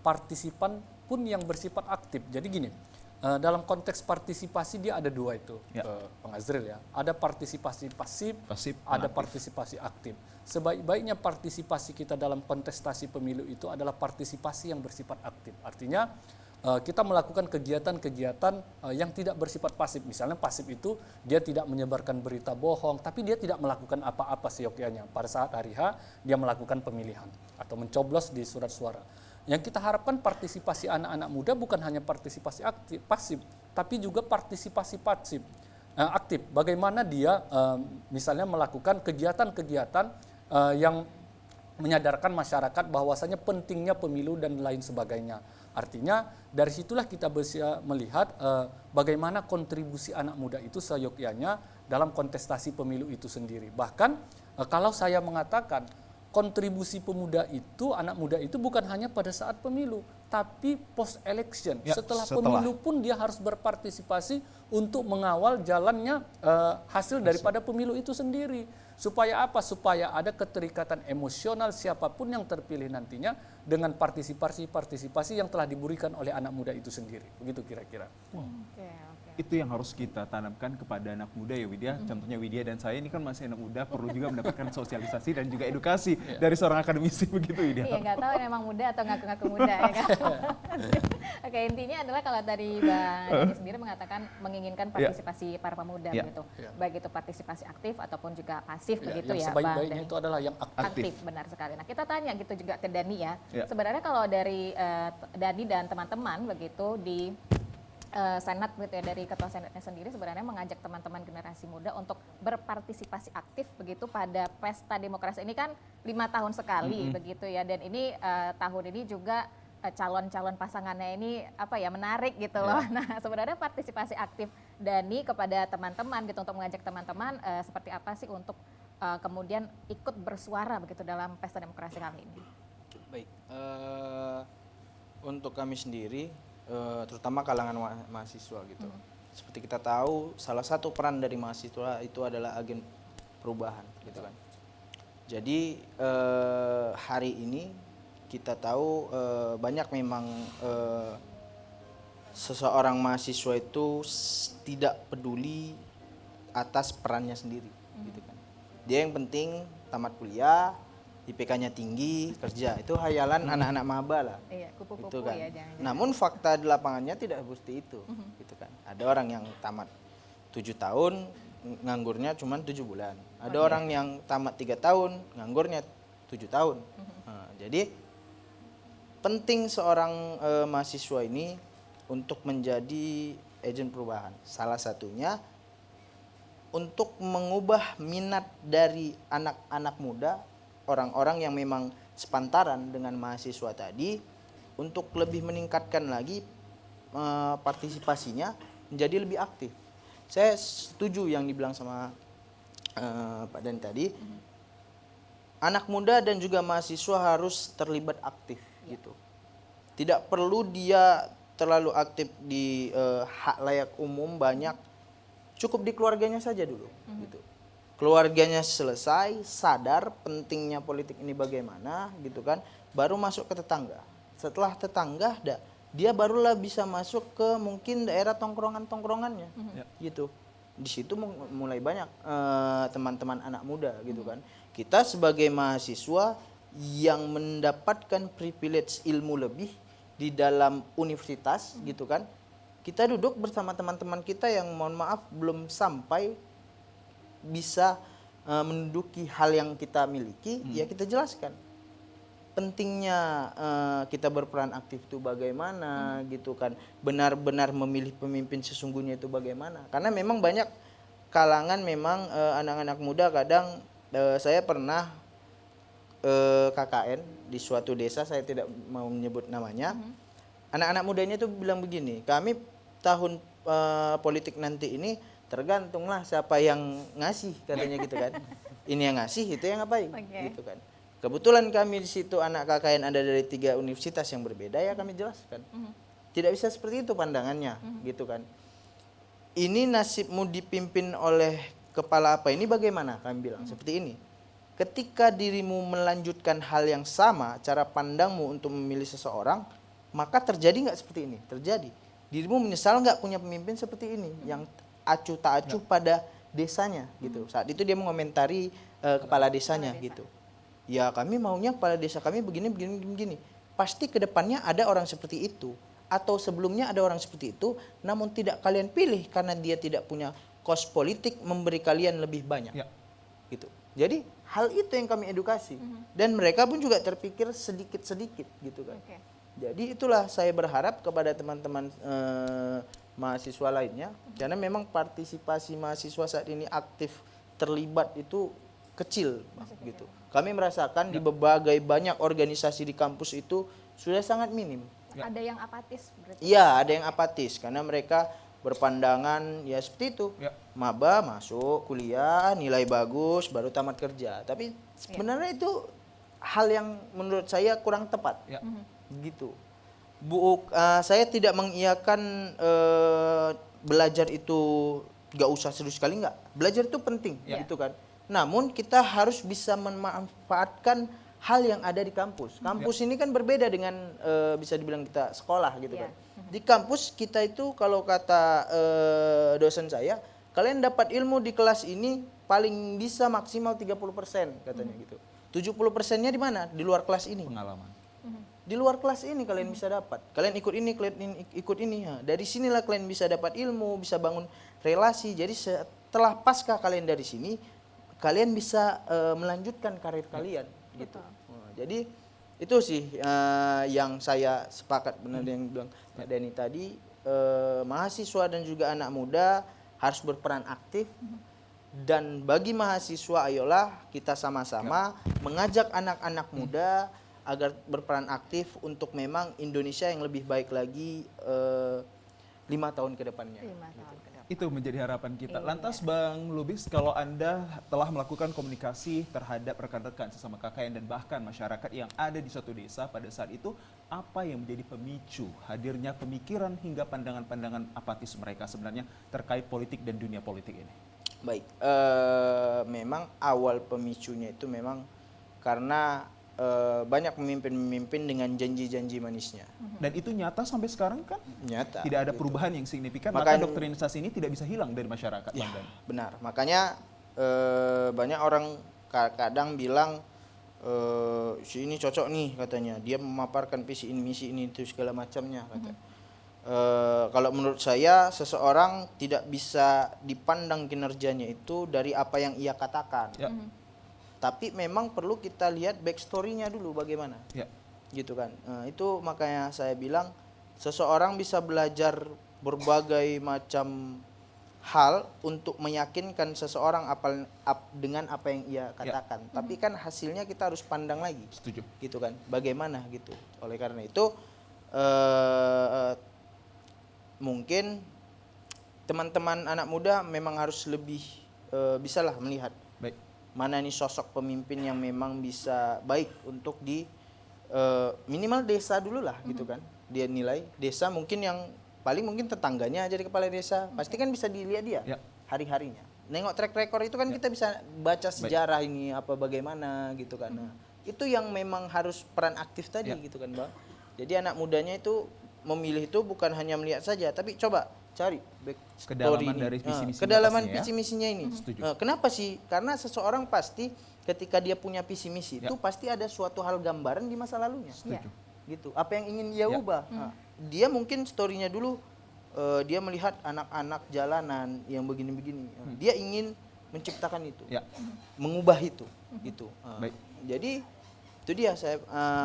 Partisipan pun yang bersifat aktif. Jadi gini, dalam konteks partisipasi dia ada dua itu, Ya. Bang Azril ya. Ada partisipasi pasif, Pasif, ada aktif. partisipasi aktif. Sebaik-baiknya partisipasi kita dalam kontestasi pemilu itu adalah partisipasi yang bersifat aktif. Artinya kita melakukan kegiatan-kegiatan yang tidak bersifat pasif. Misalnya pasif itu dia tidak menyebarkan berita bohong, tapi dia tidak melakukan apa-apa seyogyanya. Pada saat hari H dia melakukan pemilihan atau mencoblos di surat suara. Yang kita harapkan partisipasi anak-anak muda bukan hanya partisipasi aktif, pasif, tapi juga partisipasi pasif, aktif. Bagaimana dia misalnya melakukan kegiatan-kegiatan yang menyadarkan masyarakat bahwasanya pentingnya pemilu dan lain sebagainya. Artinya dari situlah kita bisa melihat bagaimana kontribusi anak muda itu seyogyanya dalam kontestasi pemilu itu sendiri. Bahkan kalau saya mengatakan kontribusi pemuda itu, anak muda itu bukan hanya pada saat pemilu, tapi post election. Ya, setelah setelah pemilu pun dia harus berpartisipasi untuk mengawal jalannya hasil daripada pemilu itu sendiri. Supaya apa? Supaya ada keterikatan emosional siapapun yang terpilih nantinya dengan partisipasi yang telah diberikan oleh anak muda itu sendiri. Begitu kira-kira. Oke. Itu yang harus kita tanamkan kepada anak muda ya Widya. Contohnya Widya dan saya ini kan masih anak muda, perlu juga mendapatkan sosialisasi dan juga edukasi dari seorang akademisi, begitu Widya. Iya, nggak tahu memang muda atau ngaku-ngaku muda ya kan. Oke, intinya adalah kalau dari Bang Dani sendiri mengatakan menginginkan partisipasi para pemuda begitu. Baik itu partisipasi aktif ataupun juga pasif begitu ya Bang Sebaik-baiknya itu adalah yang aktif. Benar sekali. Nah, kita tanya gitu juga ke Dani ya. Ya. Sebenarnya kalau dari Dani dan teman-teman begitu di Senat gitu ya, dari Ketua Senatnya sendiri sebenarnya mengajak teman-teman generasi muda untuk berpartisipasi aktif begitu pada pesta demokrasi ini kan 5 tahun sekali begitu ya, dan ini tahun ini juga calon-calon pasangannya ini menarik gitu loh. Nah, sebenarnya partisipasi aktif Dani kepada teman-teman gitu untuk mengajak teman-teman seperti apa sih untuk kemudian ikut bersuara begitu dalam pesta demokrasi kali ini. Baik, untuk kami sendiri, terutama kalangan mahasiswa gitu. Seperti kita tahu, salah satu peran dari mahasiswa itu adalah agen perubahan, gitu kan. Jadi hari ini kita tahu banyak memang seseorang mahasiswa itu tidak peduli atas perannya sendiri, gitu kan. Dia yang penting tamat kuliah, IPK-nya tinggi, kerja. Itu hayalan anak-anak maba lah. Iya, kupu-kupu Gitu kan. ya jangan. Namun fakta di lapangannya tidak seperti itu, gitu kan. Ada orang yang tamat 7 tahun, nganggurnya cuma 7 bulan. Ada orang yang tamat 3 tahun, nganggurnya 7 tahun. Nah, jadi penting seorang mahasiswa ini untuk menjadi agen perubahan. Salah satunya untuk mengubah minat dari anak-anak muda, orang-orang yang memang sepantaran dengan mahasiswa tadi, untuk lebih meningkatkan lagi partisipasinya menjadi lebih aktif. Saya setuju yang dibilang sama Pak Dan tadi, anak muda dan juga mahasiswa harus terlibat aktif gitu. Tidak perlu dia terlalu aktif di hak layak umum banyak, cukup di keluarganya saja dulu gitu. Keluarganya selesai, sadar pentingnya politik ini bagaimana gitu kan, baru masuk ke tetangga. Setelah tetangga dia barulah bisa masuk ke mungkin daerah tongkrongan-tongkrongannya gitu. Di situ mulai banyak teman-teman anak muda gitu kan. Kita sebagai mahasiswa yang mendapatkan privilege ilmu lebih di dalam universitas gitu kan, kita duduk bersama teman-teman kita yang mohon maaf belum sampai bisa menduduki hal yang kita miliki, ya kita jelaskan pentingnya kita berperan aktif itu bagaimana gitu kan, benar-benar memilih pemimpin sesungguhnya itu bagaimana. Karena memang banyak kalangan memang anak-anak muda kadang saya pernah KKN di suatu desa, saya tidak mau menyebut namanya. Anak-anak mudanya itu bilang begini, kami tahun politik nanti ini tergantunglah siapa yang ngasih, katanya gitu kan. Ini yang ngasih, itu yang ngapain, gitu kan. Kebetulan kami di situ anak KKN ada dari 3 universitas yang berbeda, ya kami jelaskan. Tidak bisa seperti itu pandangannya, gitu kan. Ini nasibmu dipimpin oleh kepala apa ini bagaimana, kami bilang seperti ini. Ketika dirimu melanjutkan hal yang sama, cara pandangmu untuk memilih seseorang, maka terjadi nggak seperti ini? Terjadi. Dirimu menyesal nggak punya pemimpin seperti ini, yang acuh tak acuh pada desanya gitu. Saat itu dia mengomentari kepala desanya gitu. Ya kami maunya kepala desa kami begini. Pasti kedepannya ada orang seperti itu. Atau sebelumnya ada orang seperti itu, namun tidak kalian pilih karena dia tidak punya kos politik memberi kalian lebih banyak. Gitu. Jadi hal itu yang kami edukasi. Dan mereka pun juga terpikir sedikit-sedikit gitu kan. Jadi itulah saya berharap kepada teman-teman mahasiswa lainnya, karena memang partisipasi mahasiswa saat ini aktif terlibat itu kecil, gitu. Kami merasakan di berbagai banyak organisasi di kampus itu sudah sangat minim. Ada yang apatis berarti. Iya, ada yang apatis karena mereka berpandangan ya seperti itu. Ya. Maba masuk kuliah, nilai bagus, baru tamat kerja. Tapi sebenarnya itu hal yang menurut saya kurang tepat. Ya. Gitu. Saya tidak mengiyakan belajar itu gak usah serius sekali, enggak. Belajar itu penting, gitu kan. Namun kita harus bisa memanfaatkan hal yang ada di kampus. Kampus ini kan berbeda dengan bisa dibilang kita sekolah gitu kan. Di kampus kita itu kalau kata dosen saya, kalian dapat ilmu di kelas ini paling bisa maksimal 30% katanya gitu. 70%-nya di mana? Di luar kelas ini. Pengalaman. Di luar kelas ini kalian bisa dapat. Kalian ikut ini, kalian ikut ini. Nah, dari sinilah kalian bisa dapat ilmu, bisa bangun relasi. Jadi setelah pasca kalian dari sini, kalian bisa melanjutkan karir kalian. Gitu. Nah, jadi itu sih yang saya sepakat benar yang bilang Mbak Dani tadi, mahasiswa dan juga anak muda harus berperan aktif, dan bagi mahasiswa ayolah kita sama-sama mengajak anak-anak muda agar berperan aktif untuk memang Indonesia yang lebih baik lagi 5 tahun ke depannya. 5 tahun ke depan. Itu menjadi harapan kita. Iya. Lantas Bang Lubis, kalau Anda telah melakukan komunikasi terhadap rekan-rekan sesama KKN dan bahkan masyarakat yang ada di suatu desa pada saat itu, apa yang menjadi pemicu hadirnya pemikiran hingga pandangan-pandangan apatis mereka sebenarnya terkait politik dan dunia politik ini? Baik, memang awal pemicunya itu memang karena banyak pemimpin-pemimpin dengan janji-janji manisnya. Dan itu nyata sampai sekarang kan? Nyata. Tidak ada gitu. perubahan yang signifikan, maka Makanya- doktrinisasi ini tidak bisa hilang dari masyarakat. Ya, Bang Dani. benar. Makanya banyak orang kadang bilang si ini cocok nih katanya. Dia memaparkan visi ini, misi ini, itu segala macamnya kata. Kalau menurut saya seseorang tidak bisa dipandang kinerjanya itu dari apa yang ia katakan. Ya. Tapi memang perlu kita lihat backstory-nya dulu bagaimana. Ya. Gitu kan. Itu makanya saya bilang seseorang bisa belajar berbagai macam hal untuk meyakinkan seseorang dengan apa yang ia katakan. Tapi kan hasilnya kita harus pandang lagi. Setuju. Gitu kan. Bagaimana gitu. Oleh karena itu mungkin teman-teman anak muda memang harus lebih bisalah melihat Baik. mana nih sosok pemimpin yang memang bisa baik untuk di minimal desa dulu lah gitu kan. Dia nilai desa mungkin yang paling mungkin tetangganya jadi kepala desa, pasti kan bisa dilihat dia Ya. hari-harinya. Nengok track record itu kan kita bisa baca sejarah ini apa bagaimana gitu kan. Nah, itu yang memang harus peran aktif tadi gitu kan, Bang. Jadi anak mudanya itu memilih itu bukan hanya melihat saja, tapi coba cari backstory Kedalaman ini. dari visi misinya kedalaman pastinya ya. visi misinya ini. Setuju. Kenapa sih? Karena seseorang pasti ketika dia punya visi misi itu pasti ada suatu hal gambaran di masa lalunya. Setuju. Gitu. Apa yang ingin dia ubah? Nah, dia mungkin story-nya dulu dia melihat anak-anak jalanan yang begini-begini. Dia ingin menciptakan itu, Ya. mengubah itu, gitu. Baik. Jadi itu dia saya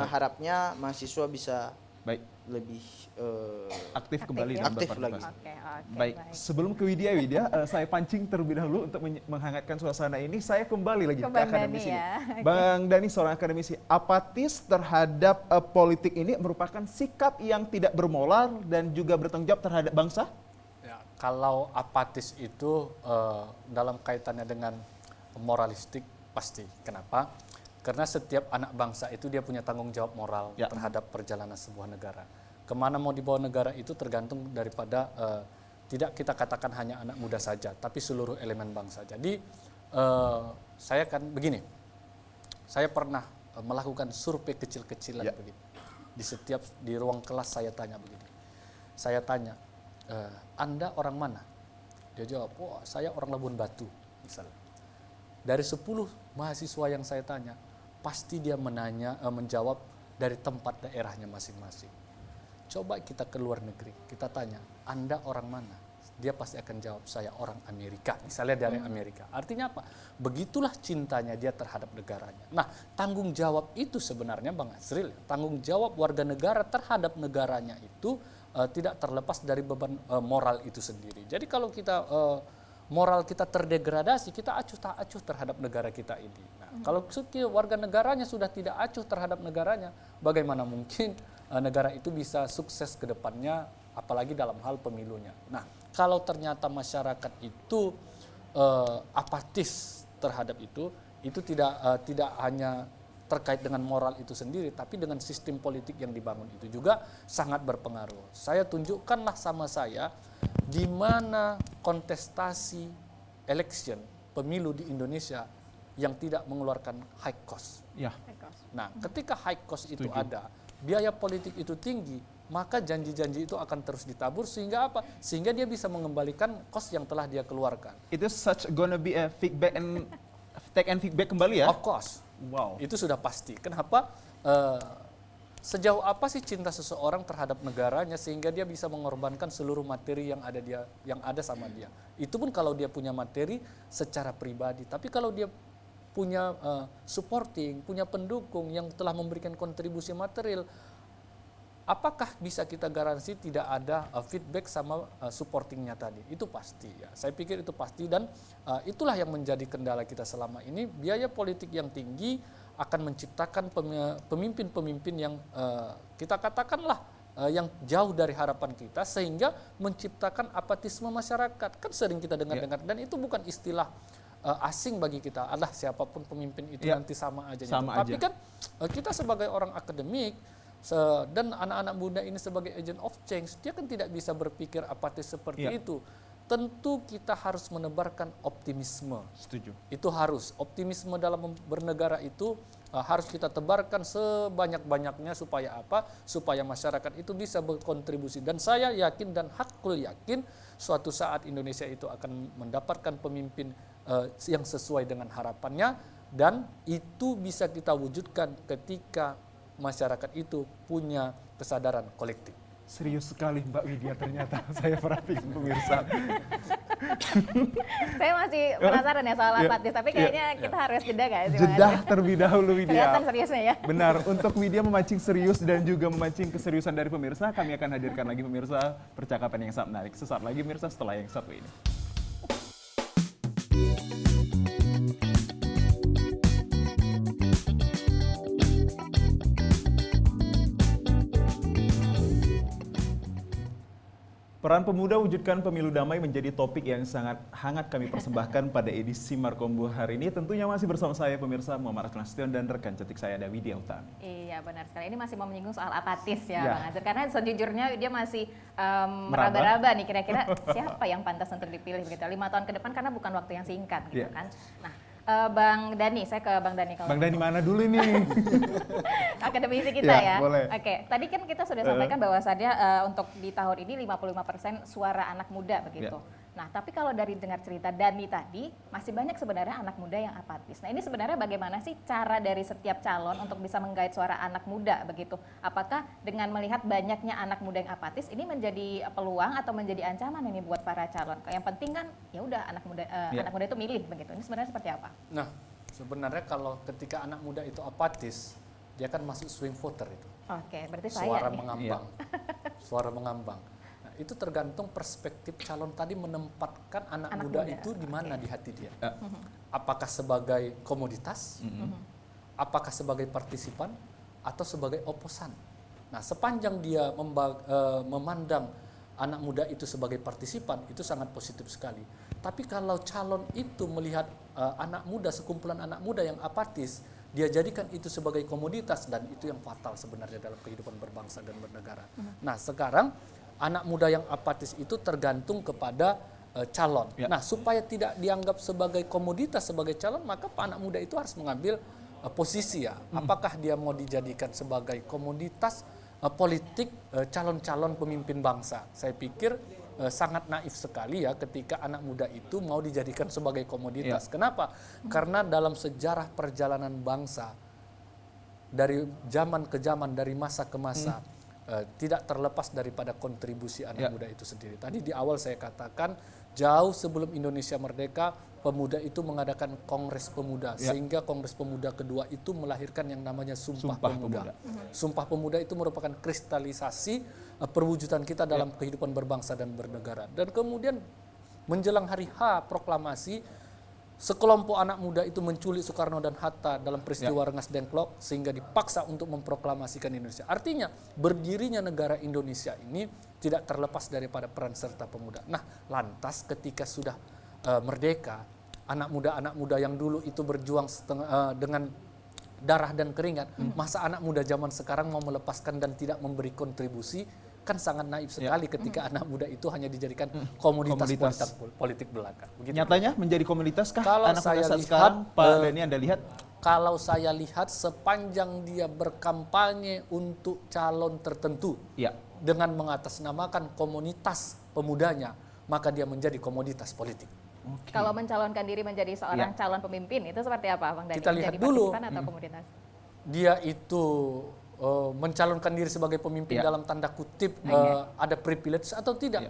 harapnya mahasiswa bisa Baik. lebih Aktif kembali ya. dan Aktif berpartisipasi. Oke, oke. Baik, sebelum ke Widya, saya pancing terlebih dahulu untuk menghangatkan suasana ini. Saya kembali lagi Ke ke Bang akademisi Dani ini. ya. Bang Dani, seorang akademisi, apatis terhadap politik ini merupakan sikap yang tidak bermoral dan juga bertanggung jawab terhadap bangsa? Ya, kalau apatis itu dalam kaitannya dengan moralistik pasti. Kenapa? Karena setiap anak bangsa itu dia punya tanggung jawab moral terhadap perjalanan sebuah negara. Kemana mau dibawa negara itu tergantung daripada tidak kita katakan hanya anak muda saja, tapi seluruh elemen bangsa. Jadi saya kan begini, saya pernah melakukan survei kecil-kecilan begitu. Di ruang kelas saya tanya begini, saya tanya, Anda orang mana? Dia jawab, oh saya orang Labuan Batu misalnya. Dari 10 mahasiswa yang saya tanya, pasti dia menjawab dari tempat daerahnya masing-masing. Coba kita ke luar negeri, kita tanya, Anda orang mana? dia pasti akan jawab saya orang Amerika, misalnya dari Amerika. Artinya apa? Begitulah cintanya dia terhadap negaranya. Nah, tanggung jawab itu sebenarnya Bang Azril, tanggung jawab warga negara terhadap negaranya itu tidak terlepas dari beban moral itu sendiri. Jadi kalau kita moral kita terdegradasi, kita acuh tak acuh terhadap negara kita ini. Nah, kalau warga negaranya sudah tidak acuh terhadap negaranya, bagaimana mungkin negara itu bisa sukses ke depannya, apalagi dalam hal pemilunya. Nah, kalau ternyata masyarakat itu apatis terhadap itu tidak hanya terkait dengan moral itu sendiri, tapi dengan sistem politik yang dibangun itu juga sangat berpengaruh. Saya tunjukkanlah sama saya di mana kontestasi election pemilu di Indonesia yang tidak mengeluarkan high cost. Ya. Nah, ketika high cost itu ada, biaya politik itu tinggi, maka janji-janji itu akan terus ditabur sehingga apa? Sehingga dia bisa mengembalikan cost yang telah dia keluarkan. Itu such gonna be a feedback and take and feedback kembali ya? Of course. Wow. Itu sudah pasti. Kenapa? Sejauh apa sih cinta seseorang terhadap negaranya sehingga dia bisa mengorbankan seluruh materi yang ada sama dia. Itu pun kalau dia punya materi secara pribadi. Tapi kalau dia punya supporting, punya pendukung yang telah memberikan kontribusi material, apakah bisa kita garansi tidak ada feedback sama supportingnya tadi? Itu pasti ya. Saya pikir itu pasti dan itulah yang menjadi kendala kita selama ini. Biaya politik yang tinggi akan menciptakan pemimpin-pemimpin yang kita katakanlah yang jauh dari harapan kita sehingga menciptakan apatisme masyarakat. Kan sering kita dengar-dengar dan itu bukan istilah asing bagi kita. Alah, siapapun pemimpin itu nanti sama aja. Tapi kan kita sebagai orang akademik dan anak-anak muda ini sebagai agent of change, dia kan tidak bisa berpikir apatis seperti itu. Tentu kita harus menebarkan optimisme. Setuju. Itu harus. Optimisme dalam bernegara itu harus kita tebarkan sebanyak-banyaknya supaya apa? Supaya masyarakat itu bisa berkontribusi. Dan saya yakin dan hakul yakin suatu saat Indonesia itu akan mendapatkan pemimpin yang sesuai dengan harapannya dan itu bisa kita wujudkan ketika masyarakat itu punya kesadaran kolektif. Serius sekali Mbak Widya ternyata saya perhatiin pemirsa. Saya masih penasaran ya soal apatis, tapi kayaknya kita harus jeda nggak sih? Jeda terlebih dahulu Widya. Kelihatan seriusnya ya. Benar, untuk Widya memancing serius dan juga memancing keseriusan dari pemirsa, kami akan hadirkan lagi pemirsa percakapan yang sangat menarik. Sesaat lagi pemirsa setelah yang satu ini. Peran pemuda wujudkan pemilu damai menjadi topik yang sangat hangat kami persembahkan pada edisi Markombu hari ini. Tentunya masih bersama saya pemirsa Muhammad Nasution dan rekan cantik saya ada Widya Utami. Iya benar sekali. Ini masih mau menyinggung soal apatis ya Bang Azhar. Karena sejujurnya dia masih meraba-raba nih kira-kira siapa yang pantas untuk dipilih begitu 5 tahun ke depan karena bukan waktu yang singkat gitu kan. Nah, Bang Dhani, saya ke Bang Dhani. Bang Dhani mana dulu ini? Akademisi kita ya. Boleh. Oke, tadi kan kita sudah sampaikan bahwasannya untuk di tahun ini 55% suara anak muda begitu. Nah, tapi kalau dari dengar cerita Dhani tadi, masih banyak sebenarnya anak muda yang apatis. Nah, ini sebenarnya bagaimana sih cara dari setiap calon untuk bisa menggait suara anak muda begitu? Apakah dengan melihat banyaknya anak muda yang apatis, ini menjadi peluang atau menjadi ancaman ini buat para calon? Yang penting kan, ya udah anak muda itu milih begitu. Ini sebenarnya seperti apa? Nah, sebenarnya kalau ketika anak muda itu apatis, dia kan masuk swing voter itu. Oke, berarti suara saya nih. mengambang. Suara mengambang. Itu tergantung perspektif calon tadi menempatkan anak muda itu di mana di hati dia. Apakah sebagai komoditas, apakah sebagai partisipan, atau sebagai oposan. Nah, sepanjang dia memandang anak muda itu sebagai partisipan, itu sangat positif sekali. Tapi kalau calon itu melihat anak muda, sekumpulan anak muda yang apatis, dia jadikan itu sebagai komoditas dan itu yang fatal sebenarnya dalam kehidupan berbangsa dan bernegara. Nah, sekarang anak muda yang apatis itu tergantung kepada calon. Nah, supaya tidak dianggap sebagai komoditas sebagai calon, maka anak muda itu harus mengambil posisi ya. Apakah dia mau dijadikan sebagai komoditas politik calon-calon pemimpin bangsa? Saya pikir sangat naif sekali ya ketika anak muda itu mau dijadikan sebagai komoditas. Kenapa? Karena dalam sejarah perjalanan bangsa dari zaman ke zaman, dari masa ke masa, tidak terlepas daripada kontribusi anak muda itu sendiri. Tadi di awal saya katakan jauh sebelum Indonesia merdeka, pemuda itu mengadakan Kongres Pemuda, sehingga Kongres Pemuda kedua itu melahirkan yang namanya Sumpah Pemuda. Sumpah Pemuda itu merupakan kristalisasi perwujudan kita dalam kehidupan berbangsa dan bernegara. Dan kemudian menjelang hari H proklamasi, sekelompok anak muda itu menculik Soekarno dan Hatta dalam peristiwa Rengas Dengklok sehingga dipaksa untuk memproklamasikan Indonesia. Artinya berdirinya negara Indonesia ini tidak terlepas daripada peran serta pemuda. Nah, lantas ketika sudah merdeka, anak muda yang dulu itu berjuang dengan darah dan keringat, masa anak muda zaman sekarang mau melepaskan dan tidak memberi kontribusi? Kan sangat naif sekali ketika anak muda itu hanya dijadikan komoditas politik belaka. Begitu. Nyatanya menjadi komoditas kah Kalau anak muda saya saat lihat, sekarang, Pak Dhani, Anda lihat? Kalau saya lihat sepanjang dia berkampanye untuk calon tertentu dengan mengatasnamakan komunitas pemudanya, maka dia menjadi komoditas politik. Kalau mencalonkan diri menjadi seorang calon pemimpin itu seperti apa, Bang Dhani? Kita lihat Menjadi dulu. partisipan atau komunitas? Dia itu mencalonkan diri sebagai pemimpin dalam tanda kutip ada privilege atau tidak.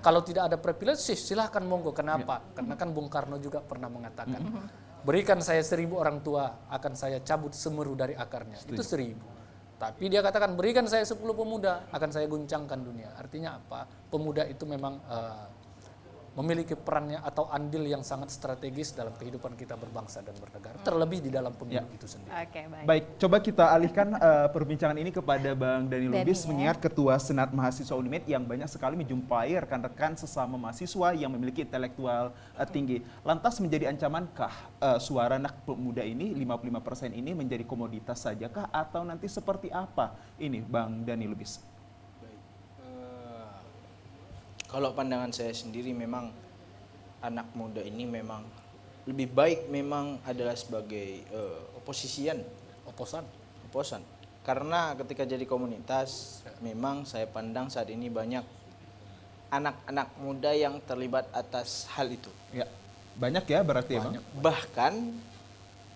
Kalau tidak ada privilege silahkan monggo. Kenapa? Karena kan Bung Karno juga pernah mengatakan, berikan saya 1000 orang tua, akan saya cabut semeru dari akarnya. Itu 1000. Tapi dia katakan berikan saya 10 pemuda, akan saya guncangkan dunia. Artinya apa? Pemuda itu memang memiliki perannya atau andil yang sangat strategis dalam kehidupan kita berbangsa dan bernegara, terlebih di dalam pemilu itu sendiri. Oke, baik. Baik, coba kita alihkan perbincangan ini kepada Bang Dhani Lubis, mengingat Ketua Senat Mahasiswa UNIMED yang banyak sekali menjumpai rekan-rekan sesama mahasiswa yang memiliki intelektual tinggi. Lantas menjadi ancamankah suara anak pemuda ini, 55% ini menjadi komoditas sajakah atau nanti seperti apa ini Bang Dhani Lubis? Kalau pandangan saya sendiri memang anak muda ini memang lebih baik memang adalah sebagai oposan. Karena ketika jadi komunitas memang saya pandang saat ini banyak anak-anak muda yang terlibat atas hal itu. Ya, banyak ya berarti ya Bang? Bahkan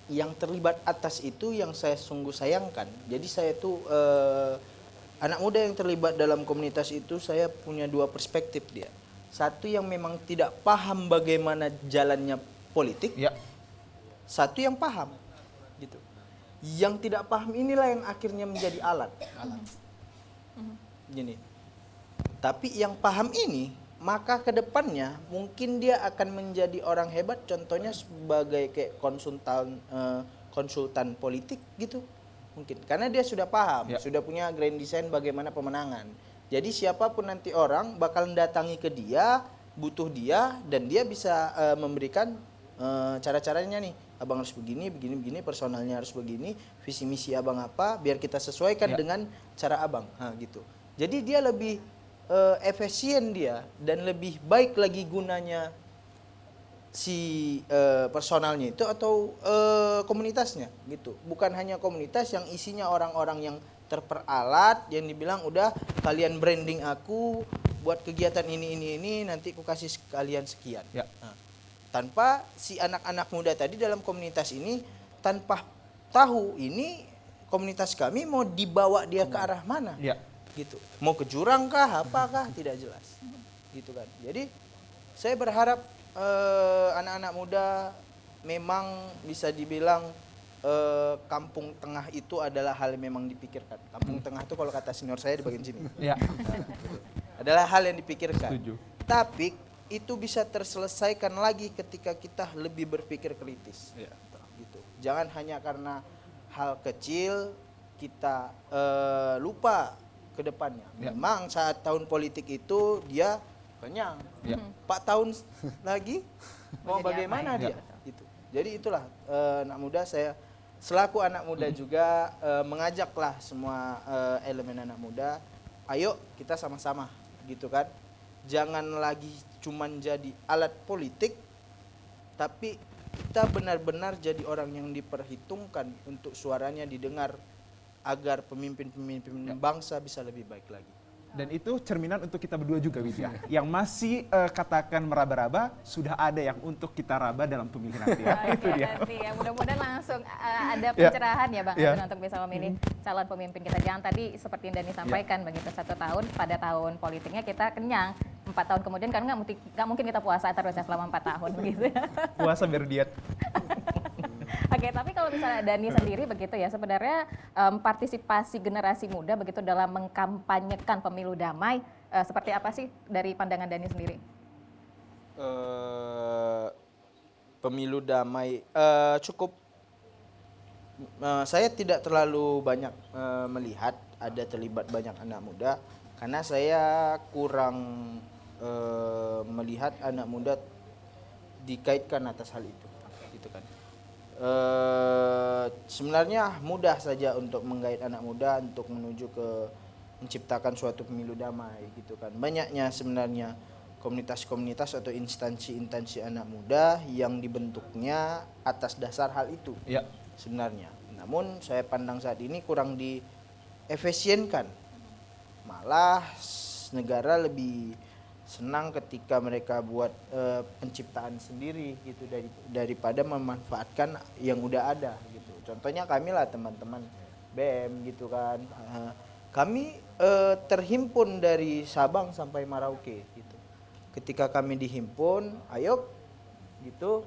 yang terlibat atas itu yang saya sungguh sayangkan. Jadi saya tuh anak muda yang terlibat dalam komunitas itu saya punya dua perspektif dia. Satu yang memang tidak paham bagaimana jalannya politik. Satu yang paham gitu. Yang tidak paham inilah yang akhirnya menjadi alat. Gini. Tapi yang paham ini maka ke depannya mungkin dia akan menjadi orang hebat, contohnya sebagai kayak konsultan politik gitu. Mungkin karena dia sudah paham, sudah punya grand design bagaimana pemenangan. Jadi siapapun nanti orang bakal datangi ke dia, butuh dia, dan dia bisa memberikan cara-caranya nih. Abang harus begini, personalnya harus begini, visi misi abang apa, biar kita sesuaikan dengan cara abang, gitu. Jadi dia lebih efisien dia dan lebih baik lagi gunanya si personalnya itu atau komunitasnya gitu. Bukan hanya komunitas yang isinya orang-orang yang terperalat yang dibilang udah kalian branding aku buat kegiatan ini nanti aku kasih kalian sekian. Nah, tanpa si anak-anak muda tadi dalam komunitas ini tanpa tahu ini komunitas kami mau dibawa dia ke arah mana. Gitu. Mau ke jurang kah apakah tidak jelas. Gitu kan. Jadi saya berharap anak-anak muda memang bisa dibilang kampung tengah itu adalah hal yang memang dipikirkan. Kampung tengah itu kalau kata senior saya di bagian sini. Adalah hal yang dipikirkan. Setuju. Tapi itu bisa terselesaikan lagi ketika kita lebih berpikir kritis. Gitu. Jangan hanya karena hal kecil kita lupa ke depannya. Memang saat tahun politik itu dia kenyang. 4 tahun lagi mau bagaimana dia? Gitu. Jadi itulah anak muda, saya selaku anak muda juga mengajaklah semua elemen anak muda, ayo kita sama-sama gitu kan. Jangan lagi cuman jadi alat politik, tapi kita benar-benar jadi orang yang diperhitungkan untuk suaranya didengar agar pemimpin-pemimpin bangsa bisa lebih baik lagi. Dan itu cerminan untuk kita berdua juga, Widya. Yang masih katakan meraba-raba, sudah ada yang untuk kita raba dalam pemilih nanti ya. Itu Oke, dia. nanti ya mudah-mudahan langsung ada pencerahan ya Bang Ya. Azril untuk bisa memilih calon pemimpin kita. Jangan tadi seperti yang Dani sampaikan begitu 1 tahun pada tahun politiknya kita kenyang, 4 tahun kemudian kan nggak mungkin kita puasa terus ya selama 4 tahun begitu. Puasa biar diet. Oke, tapi kalau misalnya Dani sendiri begitu ya, sebenarnya partisipasi generasi muda begitu dalam mengkampanyekan pemilu damai, seperti apa sih dari pandangan Dani sendiri? Pemilu damai cukup saya tidak terlalu banyak melihat ada terlibat banyak anak muda karena saya kurang melihat anak muda dikaitkan atas hal itu, gitu kan. Sebenarnya mudah saja untuk menggait anak muda untuk menuju ke menciptakan suatu pemilu damai, gitu kan. Banyaknya sebenarnya komunitas-komunitas atau instansi-instansi anak muda yang dibentuknya atas dasar hal itu. Ya. Sebenarnya. Namun saya pandang saat ini kurang diefisienkan. Malah negara lebih senang ketika mereka buat penciptaan sendiri gitu daripada memanfaatkan yang udah ada gitu. Contohnya kami lah teman-teman BM gitu kan. Kami terhimpun dari Sabang sampai Merauke gitu. Ketika kami dihimpun, ayo gitu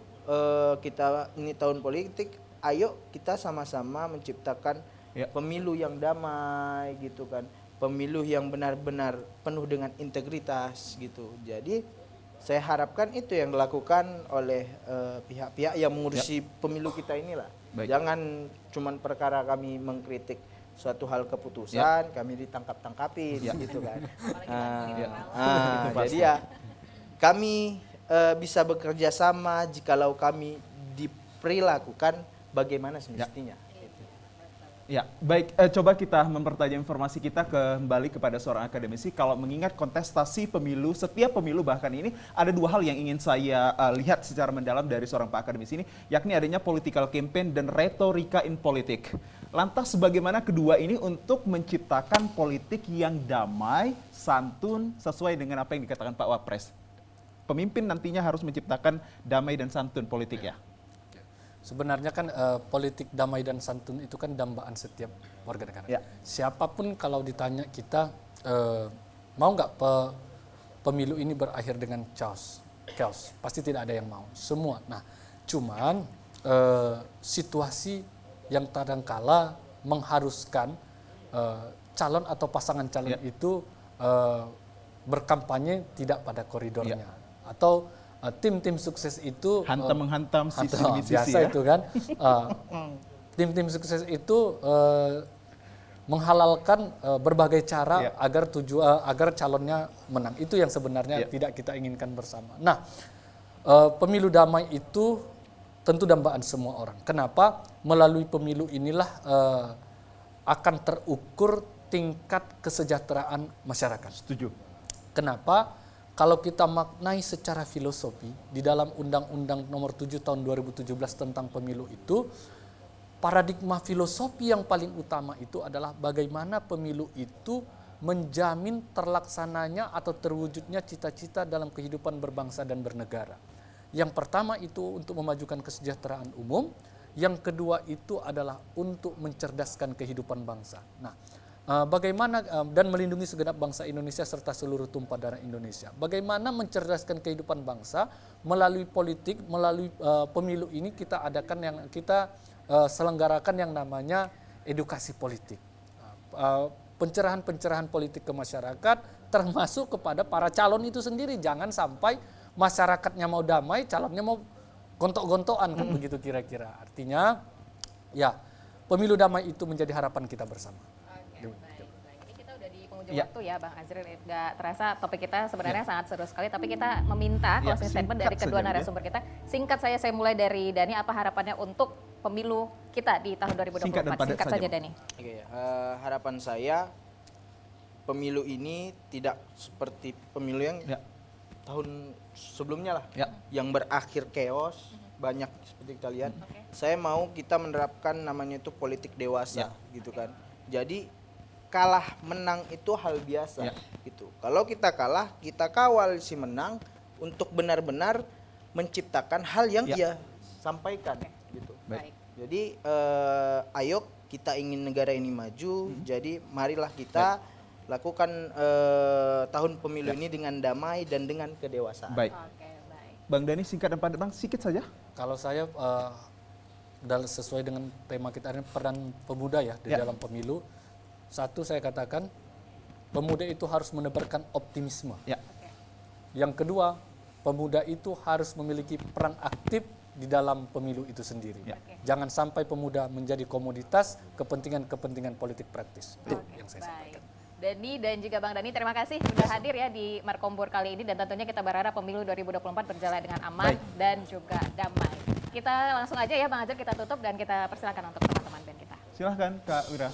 kita ini tahun politik, ayo kita sama-sama menciptakan pemilu yang damai gitu kan. Pemilu yang benar-benar penuh dengan integritas gitu. Jadi saya harapkan itu yang dilakukan oleh pihak-pihak yang mengurusi pemilu kita inilah. Baik. Jangan cuman perkara kami mengkritik suatu hal keputusan kami ditangkap-tangkapin gitu kan. Jadi ya kami bisa bekerja sama jikalau kami diperlakukan bagaimana semestinya. Ya, baik. Coba kita mempertajam informasi kita kembali kepada seorang akademisi. Kalau mengingat kontestasi pemilu, setiap pemilu bahkan ini ada 2 hal yang ingin saya lihat secara mendalam dari seorang Pak akademisi ini, yakni adanya political campaign dan retorika in politik. Lantas bagaimana kedua ini untuk menciptakan politik yang damai, santun, sesuai dengan apa yang dikatakan Pak Wapres? Pemimpin nantinya harus menciptakan damai dan santun politik ya. Sebenarnya kan politik damai dan santun itu kan dambaan setiap warga negara. Ya. Siapapun kalau ditanya kita mau nggak pemilu ini berakhir dengan chaos, pasti tidak ada yang mau. Semua. Nah, cuman situasi yang kadangkala mengharuskan calon atau pasangan calon itu berkampanye tidak pada koridornya atau tim-tim sukses itu Menghantam sisi demi sisi biasa ya. itu kan tim-tim sukses itu menghalalkan berbagai cara agar calonnya menang. Itu yang sebenarnya tidak kita inginkan bersama. Nah, pemilu damai itu tentu dambaan semua orang. Kenapa? Melalui pemilu inilah akan terukur tingkat kesejahteraan masyarakat. Setuju. Kenapa? Kalau kita maknai secara filosofi di dalam Undang-Undang Nomor 7 Tahun 2017 tentang pemilu itu, paradigma filosofi yang paling utama itu adalah bagaimana pemilu itu menjamin terlaksananya atau terwujudnya cita-cita dalam kehidupan berbangsa dan bernegara. Yang pertama itu untuk memajukan kesejahteraan umum, yang kedua itu adalah untuk mencerdaskan kehidupan bangsa. Nah, bagaimana dan melindungi segenap bangsa Indonesia serta seluruh tumpah darah Indonesia. Bagaimana mencerdaskan kehidupan bangsa melalui politik, melalui pemilu ini kita adakan selenggarakan yang namanya edukasi politik. Pencerahan-pencerahan politik ke masyarakat termasuk kepada para calon itu sendiri. Jangan sampai masyarakatnya mau damai, calonnya mau gontok-gontokan kan begitu kira-kira. Artinya ya pemilu damai itu menjadi harapan kita bersama. Ini kita udah di penghujung waktu ya Bang Azril. Nggak terasa topik kita sebenarnya sangat seru sekali. Tapi kita meminta closing statement dari kedua narasumber kita. Singkat saya mulai dari Dani. Apa harapannya untuk pemilu kita di tahun 2024? Singkat saja Dani. Oke, harapan saya pemilu ini tidak seperti pemilu yang tahun sebelumnya lah, yang berakhir chaos banyak seperti kita lihat. Saya mau kita menerapkan namanya itu politik dewasa gitu kan. Jadi kalah menang itu hal biasa Ya. gitu. Kalau kita kalah, kita kawal si menang untuk benar-benar menciptakan hal yang Ya. ia sampaikan gitu. Baik. Jadi ayo kita ingin negara ini maju, jadi marilah kita lakukan tahun pemilu ini dengan damai dan dengan kedewasaan. Baik. Oke, baik. Bang Dani, singkat dan padat Bang, sedikit saja. Kalau saya sesuai dengan tema kita ini peran pemuda ya di Ya. dalam pemilu. Satu saya katakan pemuda itu harus menebarkan optimisme. Ya. Yang kedua, pemuda itu harus memiliki peran aktif di dalam pemilu itu sendiri. Ya. Jangan sampai pemuda menjadi komoditas kepentingan-kepentingan politik praktis. Itu Oke, yang saya baik. sampaikan. Dani dan juga Bang Dani, terima kasih sudah hadir ya di Markombor kali ini dan tentunya kita berharap pemilu 2024 berjalan dengan aman Baik. dan juga damai. Kita langsung aja ya Bang Azhar, kita tutup dan kita persilakan untuk teman-teman band kita. Silahkan Kak Wira.